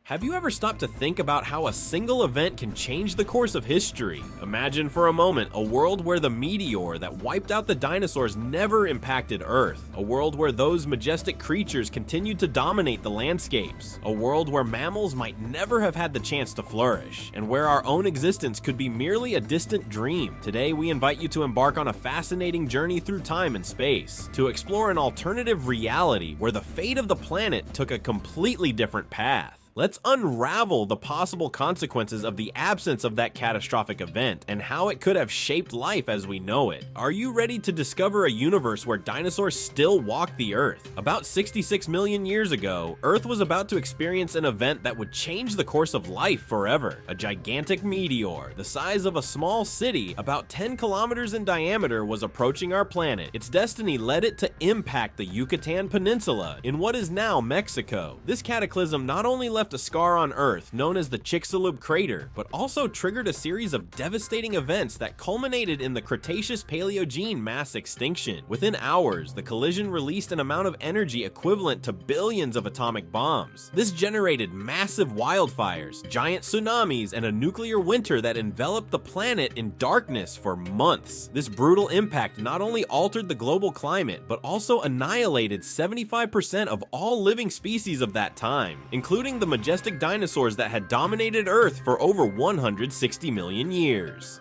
Have you ever stopped to think about how a single event can change the course of history? Imagine for a moment a world where the meteor that wiped out the dinosaurs never impacted Earth. A world where those majestic creatures continued to dominate the landscapes. A world where mammals might never have had the chance to flourish, and where our own existence could be merely a distant dream. Today, we invite you to embark on a fascinating journey through time and space, to explore an alternative reality where the fate of the planet took a completely different path. Let's unravel the possible consequences of the absence of that catastrophic event and how it could have shaped life as we know it. Are you ready to discover a universe where dinosaurs still walk the Earth? About 66 million years ago, Earth was about to experience an event that would change the course of life forever. A gigantic meteor, the size of a small city, about 10 kilometers in diameter, was approaching our planet. Its destiny led it to impact the Yucatan Peninsula in what is now Mexico. This cataclysm not only left a scar on Earth known as the Chicxulub crater, but also triggered a series of devastating events that culminated in the Cretaceous-Paleogene mass extinction. Within hours, the collision released an amount of energy equivalent to billions of atomic bombs. This generated massive wildfires, giant tsunamis, and a nuclear winter that enveloped the planet in darkness for months. This brutal impact not only altered the global climate, but also annihilated 75% of all living species of that time, including the majestic dinosaurs that had dominated Earth for over 160 million years.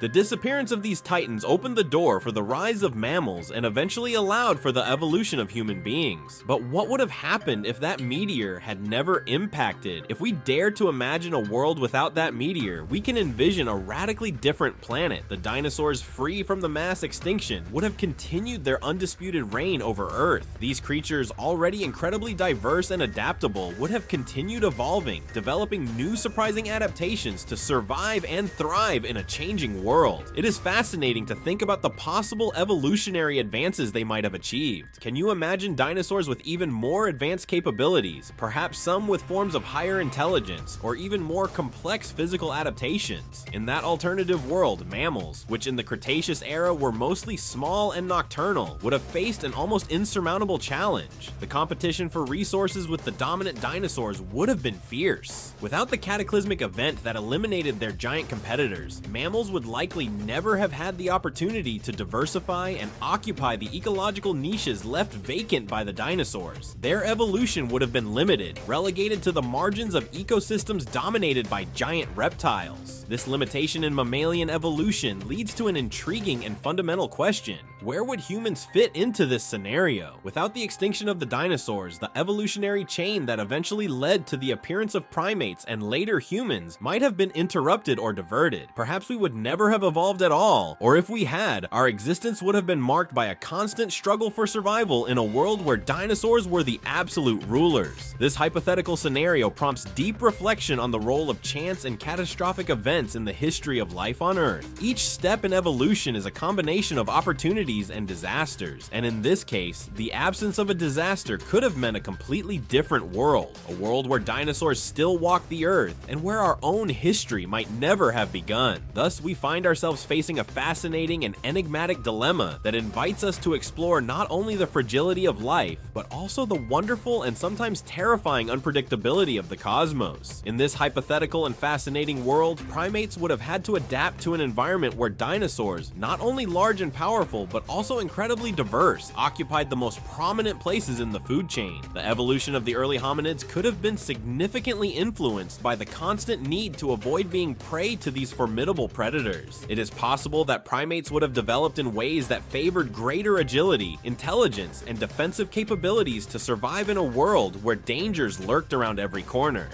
The disappearance of these titans opened the door for the rise of mammals and eventually allowed for the evolution of human beings. But what would have happened if that meteor had never impacted? If we dare to imagine a world without that meteor, we can envision a radically different planet. The dinosaurs, free from the mass extinction, would have continued their undisputed reign over Earth. These creatures, already incredibly diverse and adaptable, would have continued evolving, developing new surprising adaptations to survive and thrive in a changing world. It is fascinating to think about the possible evolutionary advances they might have achieved. Can you imagine dinosaurs with even more advanced capabilities, perhaps some with forms of higher intelligence, or even more complex physical adaptations? In that alternative world, mammals, which in the Cretaceous era were mostly small and nocturnal, would have faced an almost insurmountable challenge. The competition for resources with the dominant dinosaurs would have been fierce. Without the cataclysmic event that eliminated their giant competitors, mammals would likely never have had the opportunity to diversify and occupy the ecological niches left vacant by the dinosaurs. Their evolution would have been limited, relegated to the margins of ecosystems dominated by giant reptiles. This limitation in mammalian evolution leads to an intriguing and fundamental question. Where would humans fit into this scenario? Without the extinction of the dinosaurs, the evolutionary chain that eventually led to the appearance of primates and later humans might have been interrupted or diverted. Perhaps we would never have evolved at all, or if we had, our existence would have been marked by a constant struggle for survival in a world where dinosaurs were the absolute rulers. This hypothetical scenario prompts deep reflection on the role of chance and catastrophic events in the history of life on Earth. Each step in evolution is a combination of opportunities and disasters, and in this case, the absence of a disaster could have meant a completely different world, a world where dinosaurs still walk the Earth, and where our own history might never have begun. Thus, we find ourselves facing a fascinating and enigmatic dilemma that invites us to explore not only the fragility of life, but also the wonderful and sometimes terrifying unpredictability of the cosmos. In this hypothetical and fascinating world, primates would have had to adapt to an environment where dinosaurs, not only large and powerful, but also incredibly diverse, occupied the most prominent places in the food chain. The evolution of the early hominids could have been significantly influenced by the constant need to avoid being prey to these formidable predators. It is possible that primates would have developed in ways that favored greater agility, intelligence, and defensive capabilities to survive in a world where dangers lurked around every corner.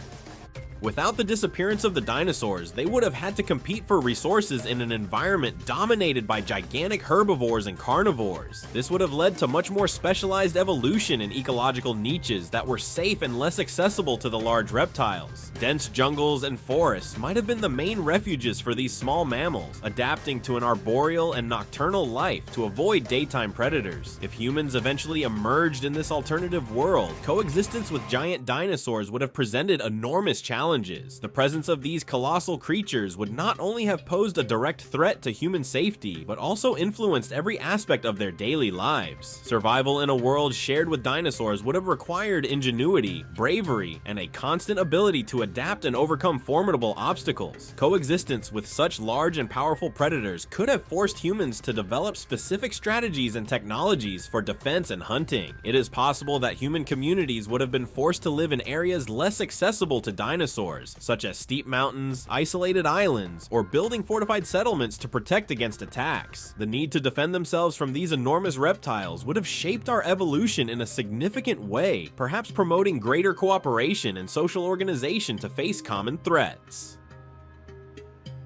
Without the disappearance of the dinosaurs, they would have had to compete for resources in an environment dominated by gigantic herbivores and carnivores. This would have led to much more specialized evolution in ecological niches that were safe and less accessible to the large reptiles. Dense jungles and forests might have been the main refuges for these small mammals, adapting to an arboreal and nocturnal life to avoid daytime predators. If humans eventually emerged in this alternative world, coexistence with giant dinosaurs would have presented enormous challenges. challenges. The presence of these colossal creatures would not only have posed a direct threat to human safety, but also influenced every aspect of their daily lives. Survival in a world shared with dinosaurs would have required ingenuity, bravery, and a constant ability to adapt and overcome formidable obstacles. Coexistence with such large and powerful predators could have forced humans to develop specific strategies and technologies for defense and hunting. It is possible that human communities would have been forced to live in areas less accessible to dinosaurs, such as steep mountains, isolated islands, or building fortified settlements to protect against attacks. The need to defend themselves from these enormous reptiles would have shaped our evolution in a significant way, perhaps promoting greater cooperation and social organization to face common threats.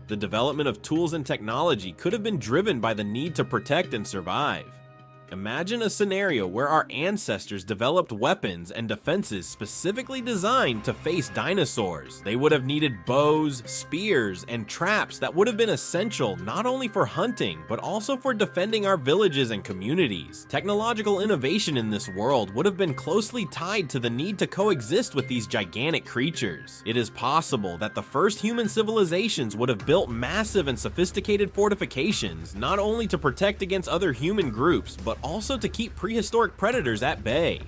The development of tools and technology could have been driven by the need to protect and survive. Imagine a scenario where our ancestors developed weapons and defenses specifically designed to face dinosaurs. They would have needed bows, spears, and traps that would have been essential not only for hunting, but also for defending our villages and communities. Technological innovation in this world would have been closely tied to the need to coexist with these gigantic creatures. It is possible that the first human civilizations would have built massive and sophisticated fortifications, not only to protect against other human groups, but also to keep prehistoric predators at bay.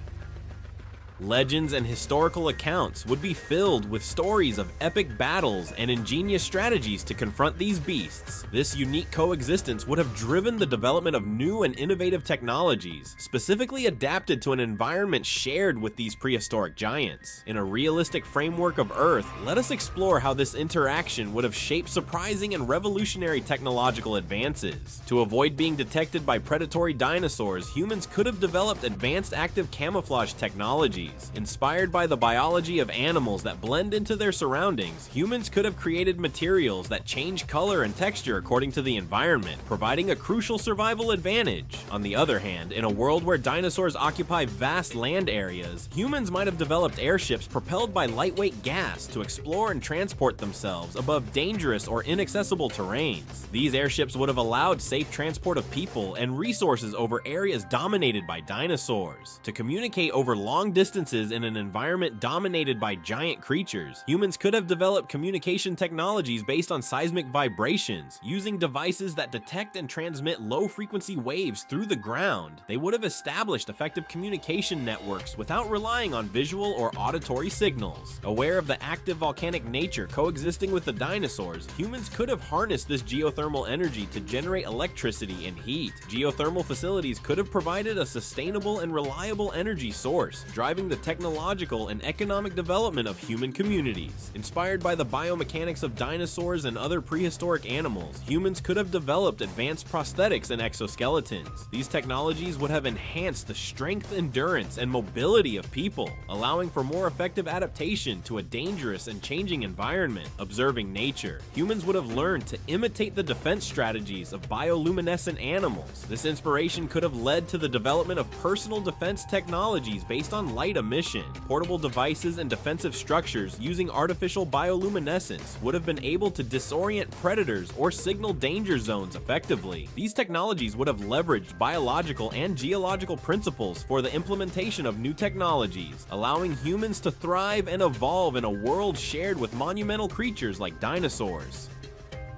Legends and historical accounts would be filled with stories of epic battles and ingenious strategies to confront these beasts. This unique coexistence would have driven the development of new and innovative technologies, specifically adapted to an environment shared with these prehistoric giants. In a realistic framework of Earth, let us explore how this interaction would have shaped surprising and revolutionary technological advances. To avoid being detected by predatory dinosaurs, humans could have developed advanced active camouflage technology. Inspired by the biology of animals that blend into their surroundings, humans could have created materials that change color and texture according to the environment, providing a crucial survival advantage. On the other hand, in a world where dinosaurs occupy vast land areas, humans might have developed airships propelled by lightweight gas to explore and transport themselves above dangerous or inaccessible terrains. These airships would have allowed safe transport of people and resources over areas dominated by dinosaurs. To communicate over long distances in an environment dominated by giant creatures, humans could have developed communication technologies based on seismic vibrations, using devices that detect and transmit low-frequency waves through the ground. They would have established effective communication networks without relying on visual or auditory signals. Aware of the active volcanic nature coexisting with the dinosaurs, humans could have harnessed this geothermal energy to generate electricity and heat. Geothermal facilities could have provided a sustainable and reliable energy source, driving the technological and economic development of human communities. Inspired by the biomechanics of dinosaurs and other prehistoric animals, humans could have developed advanced prosthetics and exoskeletons. These technologies would have enhanced the strength, endurance, and mobility of people, allowing for more effective adaptation to a dangerous and changing environment. Observing nature, humans would have learned to imitate the defense strategies of bioluminescent animals. This inspiration could have led to the development of personal defense technologies based on light emission. Portable devices and defensive structures using artificial bioluminescence would have been able to disorient predators or signal danger zones effectively. These technologies would have leveraged biological and geological principles for the implementation of new technologies, allowing humans to thrive and evolve in a world shared with monumental creatures like dinosaurs.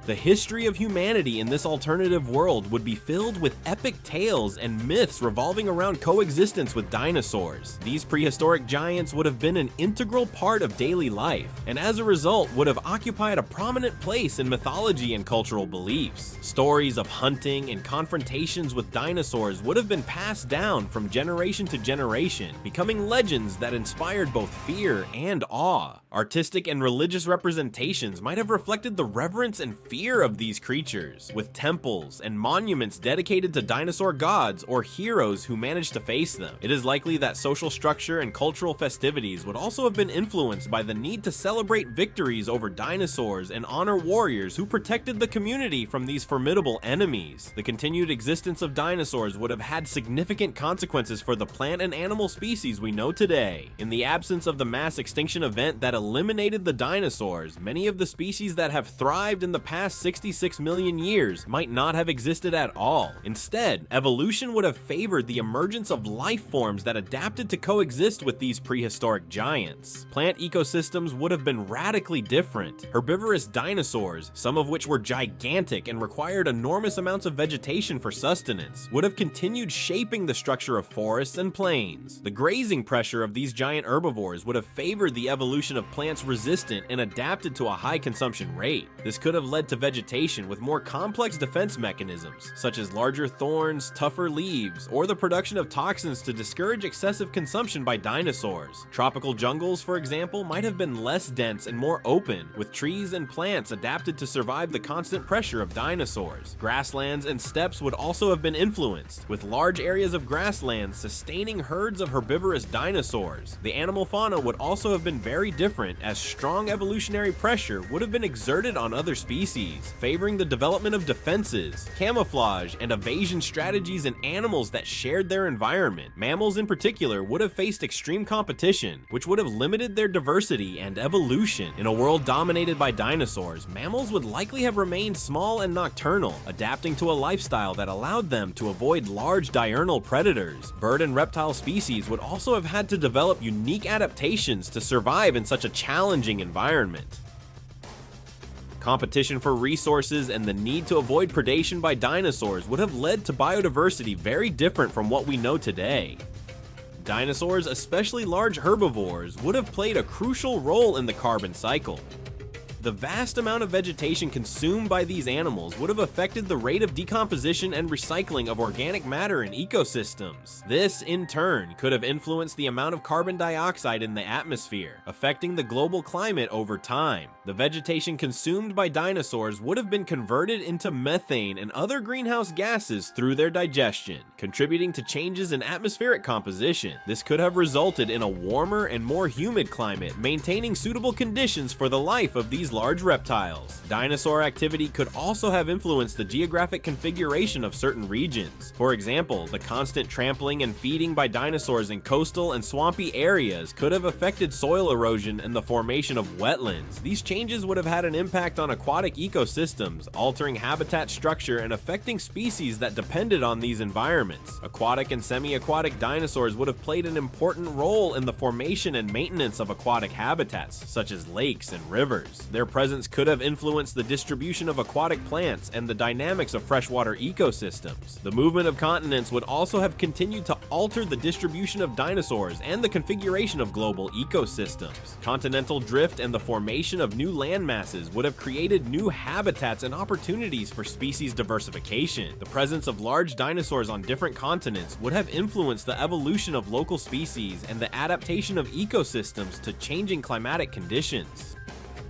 The history of humanity in this alternative world would be filled with epic tales and myths revolving around coexistence with dinosaurs. These prehistoric giants would have been an integral part of daily life, and as a result would have occupied a prominent place in mythology and cultural beliefs. Stories of hunting and confrontations with dinosaurs would have been passed down from generation to generation, becoming legends that inspired both fear and awe. Artistic and religious representations might have reflected the reverence and fear of these creatures, with temples and monuments dedicated to dinosaur gods or heroes who managed to face them. It is likely that social structure and cultural festivities would also have been influenced by the need to celebrate victories over dinosaurs and honor warriors who protected the community from these formidable enemies. The continued existence of dinosaurs would have had significant consequences for the plant and animal species we know today. In the absence of the mass extinction event that eliminated the dinosaurs, many of the species that have thrived in the past past 66 million years might not have existed at all. Instead, evolution would have favored the emergence of life forms that adapted to coexist with these prehistoric giants. Plant ecosystems would have been radically different. Herbivorous dinosaurs, some of which were gigantic and required enormous amounts of vegetation for sustenance, would have continued shaping the structure of forests and plains. The grazing pressure of these giant herbivores would have favored the evolution of plants resistant and adapted to a high consumption rate. This could have led to vegetation with more complex defense mechanisms, such as larger thorns, tougher leaves, or the production of toxins to discourage excessive consumption by dinosaurs. Tropical jungles, for example, might have been less dense and more open, with trees and plants adapted to survive the constant pressure of dinosaurs. Grasslands and steppes would also have been influenced, with large areas of grasslands sustaining herds of herbivorous dinosaurs. The animal fauna would also have been very different, as strong evolutionary pressure would have been exerted on other species, favoring the development of defenses, camouflage, and evasion strategies in animals that shared their environment. Mammals in particular would have faced extreme competition, which would have limited their diversity and evolution. In a world dominated by dinosaurs, mammals would likely have remained small and nocturnal, adapting to a lifestyle that allowed them to avoid large diurnal predators. Bird and reptile species would also have had to develop unique adaptations to survive in such a challenging environment. Competition for resources and the need to avoid predation by dinosaurs would have led to biodiversity very different from what we know today. Dinosaurs, especially large herbivores, would have played a crucial role in the carbon cycle. The vast amount of vegetation consumed by these animals would have affected the rate of decomposition and recycling of organic matter in ecosystems. This, in turn, could have influenced the amount of carbon dioxide in the atmosphere, affecting the global climate over time. The vegetation consumed by dinosaurs would have been converted into methane and other greenhouse gases through their digestion, contributing to changes in atmospheric composition. This could have resulted in a warmer and more humid climate, maintaining suitable conditions for the life of these large reptiles. Dinosaur activity could also have influenced the geographic configuration of certain regions. For example, the constant trampling and feeding by dinosaurs in coastal and swampy areas could have affected soil erosion and the formation of wetlands. These changes would have had an impact on aquatic ecosystems, altering habitat structure and affecting species that depended on these environments. Aquatic and semi-aquatic dinosaurs would have played an important role in the formation and maintenance of aquatic habitats, such as lakes and rivers. Their presence could have influenced the distribution of aquatic plants and the dynamics of freshwater ecosystems. The movement of continents would also have continued to alter the distribution of dinosaurs and the configuration of global ecosystems. Continental drift and the formation of new land masses would have created new habitats and opportunities for species diversification. The presence of large dinosaurs on different continents would have influenced the evolution of local species and the adaptation of ecosystems to changing climatic conditions.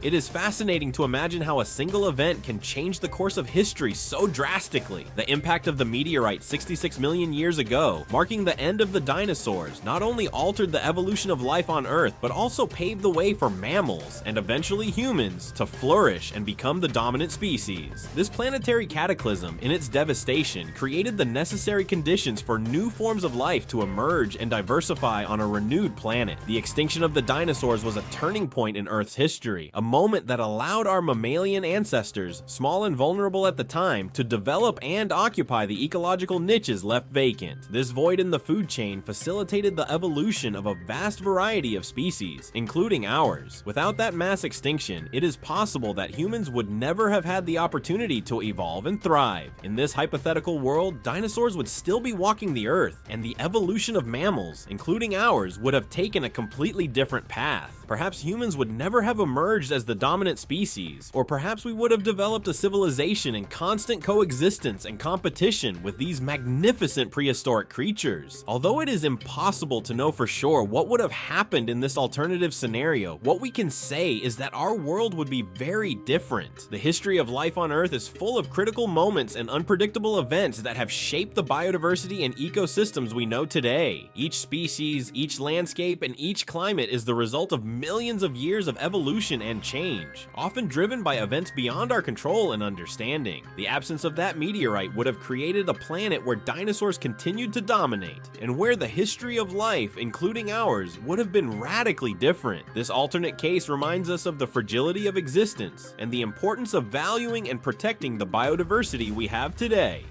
It is fascinating to imagine how a single event can change the course of history so drastically. The impact of the meteorite 66 million years ago, marking the end of the dinosaurs, not only altered the evolution of life on Earth, but also paved the way for mammals, and eventually humans, to flourish and become the dominant species. This planetary cataclysm, in its devastation, created the necessary conditions for new forms of life to emerge and diversify on a renewed planet. The extinction of the dinosaurs was a turning point in Earth's history, a moment that allowed our mammalian ancestors, small and vulnerable at the time, to develop and occupy the ecological niches left vacant. This void in the food chain facilitated the evolution of a vast variety of species, including ours. Without that mass extinction, it is possible that humans would never have had the opportunity to evolve and thrive. In this hypothetical world, dinosaurs would still be walking the Earth, and the evolution of mammals, including ours, would have taken a completely different path. Perhaps humans would never have emerged as the dominant species, or perhaps we would have developed a civilization in constant coexistence and competition with these magnificent prehistoric creatures. Although it is impossible to know for sure what would have happened in this alternative scenario, what we can say is that our world would be very different. The history of life on Earth is full of critical moments and unpredictable events that have shaped the biodiversity and ecosystems we know today. Each species, each landscape, and each climate is the result of millions of years of evolution and change, often driven by events beyond our control and understanding. The absence of that meteorite would have created a planet where dinosaurs continued to dominate, and where the history of life, including ours, would have been radically different. This alternate case reminds us of the fragility of existence, and the importance of valuing and protecting the biodiversity we have today.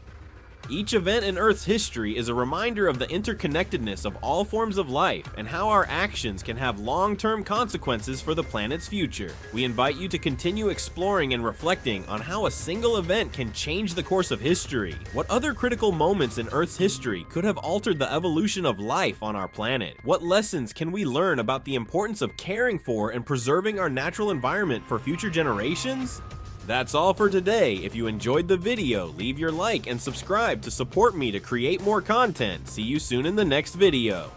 Each event in Earth's history is a reminder of the interconnectedness of all forms of life and how our actions can have long-term consequences for the planet's future. We invite you to continue exploring and reflecting on how a single event can change the course of history. What other critical moments in Earth's history could have altered the evolution of life on our planet? What lessons can we learn about the importance of caring for and preserving our natural environment for future generations? That's all for today. If you enjoyed the video, leave your like and subscribe to support me to create more content. See you soon in the next video.